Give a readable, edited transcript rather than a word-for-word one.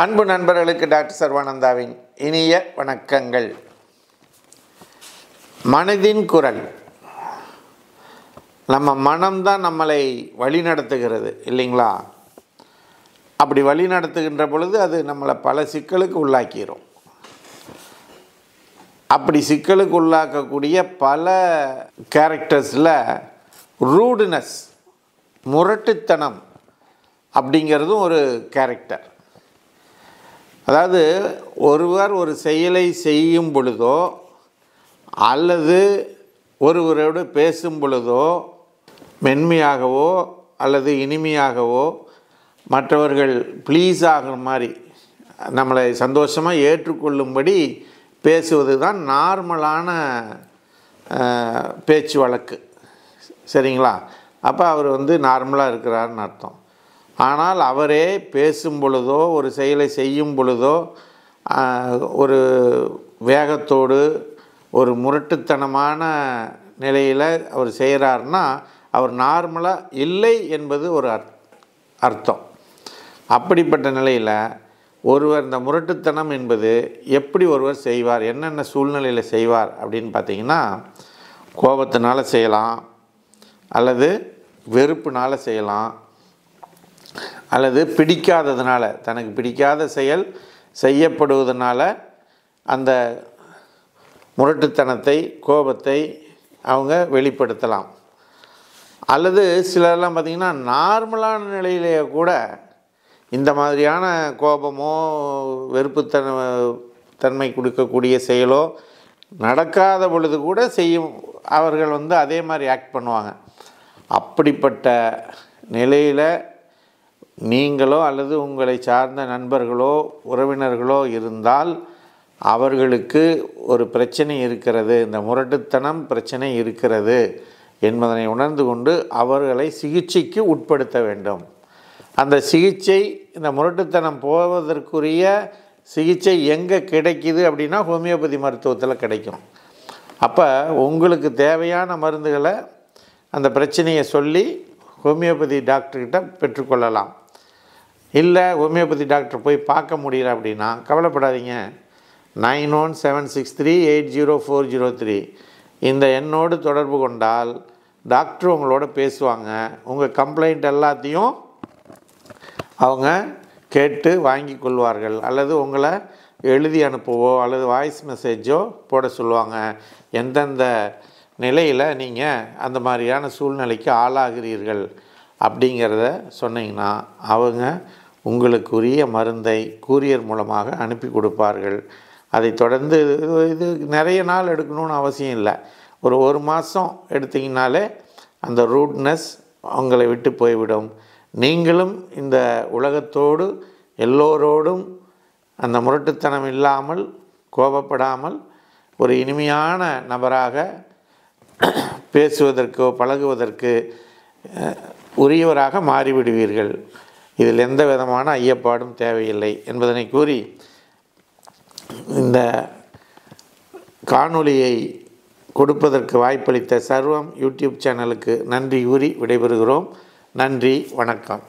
அன்பு நண்பர்களுக்கு டாக்டர் சர்வானந்தாவின் இனிய வணக்கங்கள். மனதின் குரல். நம்ம மனம்தான் நம்மளை வழிநடத்துகிறது இல்லைங்களா? அப்படி வழி நடத்துகின்ற பொழுது அது நம்மளை பல சிக்கலுக்கு உள்ளாக்கிடும். அப்படி சிக்கலுக்கு உள்ளாக்கக்கூடிய பல கேரக்டர்ஸில் ரூடுனஸ், முரட்டுத்தனம் அப்படிங்கிறதும் ஒரு கேரக்டர். அதாவது ஒருவர் ஒரு செயலை செய்யும் பொழுதோ அல்லது ஒருவரோடு பேசும் பொழுதோ மென்மையாகவோ அல்லது இனிமையாகவோ மற்றவர்கள் ப்ளீஸ் ஆகிற மாதிரி நம்மளை சந்தோஷமாக ஏற்றுக்கொள்ளும்படி பேசுவது தான் நார்மலான பேச்சு வழக்கு. சரிங்களா? அப்போ அவர் நார்மலாக இருக்கிறாருன்னு அர்த்தம். ஆனால் அவரே பேசும் பொழுதோ ஒரு செயலை செய்யும் பொழுதோ ஒரு வேகத்தோடு ஒரு முரட்டுத்தனமான நிலையில் அவர் செய்கிறார்னா அவர் நார்மலாக இல்லை என்பது ஒரு அர்த்தம். அப்படிப்பட்ட நிலையில் ஒருவர் இந்த முரட்டுத்தனம் என்பது எப்படி ஒருவர் செய்வார், என்னென்ன சூழ்நிலையில் செய்வார் அப்படின்னு பார்த்திங்கன்னா, கோபத்தினால செய்யலாம், அல்லது வெறுப்புனால் செய்யலாம், அல்லது பிடிக்காததுனால, தனக்கு பிடிக்காத செயல் செய்யப்படுவதனால அந்த முரட்டுத்தனத்தை, கோபத்தை அவங்க வெளிப்படுத்தலாம். அல்லது சிலரெல்லாம் பார்த்திங்கன்னா நார்மலான நிலையிலேயே கூட இந்த மாதிரியான கோபமோ வெறுப்புத்தன்மை கொடுக்கக்கூடிய செயலோ நடக்காத பொழுது கூட செய்யும் அவர்கள் அதே மாதிரி ஆக்ட் பண்ணுவாங்க. அப்படிப்பட்ட நிலையில் நீங்களோ அல்லது உங்களை சார்ந்த நண்பர்களோ உறவினர்களோ இருந்தால் அவர்களுக்கு ஒரு பிரச்சனை இருக்கிறது, இந்த முரட்டுத்தனம் பிரச்சனை இருக்கிறது என்பதனை உணர்ந்து கொண்டு அவர்களை சிகிச்சைக்கு உட்படுத்த வேண்டும். அந்த சிகிச்சை, இந்த முரட்டுத்தனம் போவதற்குரிய சிகிச்சை எங்கே கிடைக்குது அப்படின்னா ஹோமியோபதி மருத்துவத்தில் கிடைக்கும். அப்போ உங்களுக்கு தேவையான மருந்துகளை அந்த பிரச்சனையை சொல்லி ஹோமியோபதி டாக்டர்கிட்ட பெற்றுக்கொள்ளலாம். இல்லை ஹோமியோபதி டாக்டர் போய் பார்க்க முடியல அப்படின்னா கவலைப்படாதீங்க. 9176380403 இந்த எண்ணோடு தொடர்பு கொண்டால் டாக்டர் உங்களோட பேசுவாங்க. உங்கள் கம்ப்ளைண்ட் எல்லாத்தையும் அவங்க கேட்டு வாங்கி கொள்வார்கள். அல்லது உங்களை எழுதி அனுப்பவோ அல்லது வாய்ஸ் மெசேஜோ போட சொல்லுவாங்க. எந்தெந்த நிலையில் நீங்கள் அந்த மாதிரியான சூழ்நிலைக்கு ஆளாகிறீர்கள் அப்படிங்கிறத சொன்னீங்கன்னா அவங்க உங்களுக்குரிய மருந்தை கூரியர் மூலமாக அனுப்பி கொடுப்பார்கள். அதை தொடர்ந்து இது நிறைய நாள் எடுக்கணும்னு அவசியம் இல்லை. ஒரு மாதம் எடுத்திங்கனாலே அந்த ரூட்னஸ் அவங்களை விட்டு போய்விடும். நீங்களும் இந்த உலகத்தோடு எல்லோரோடும் அந்த முரட்டுத்தனம் இல்லாமல், கோபப்படாமல் ஒரு இனிமையான நபராக பேசுவதற்கோ பழகுவதற்கு உரியவராக மாறிவிடுவீர்கள். இதில் எந்த விதமான ஐயப்பாடும் தேவையில்லை என்பதனை கூறி இந்த காணொளியை கொடுப்பதற்கு வாய்ப்பளித்த சர்வம் யூடியூப் சேனலுக்கு நன்றி கூறி விடைபெறுகிறோம். நன்றி, வணக்கம்.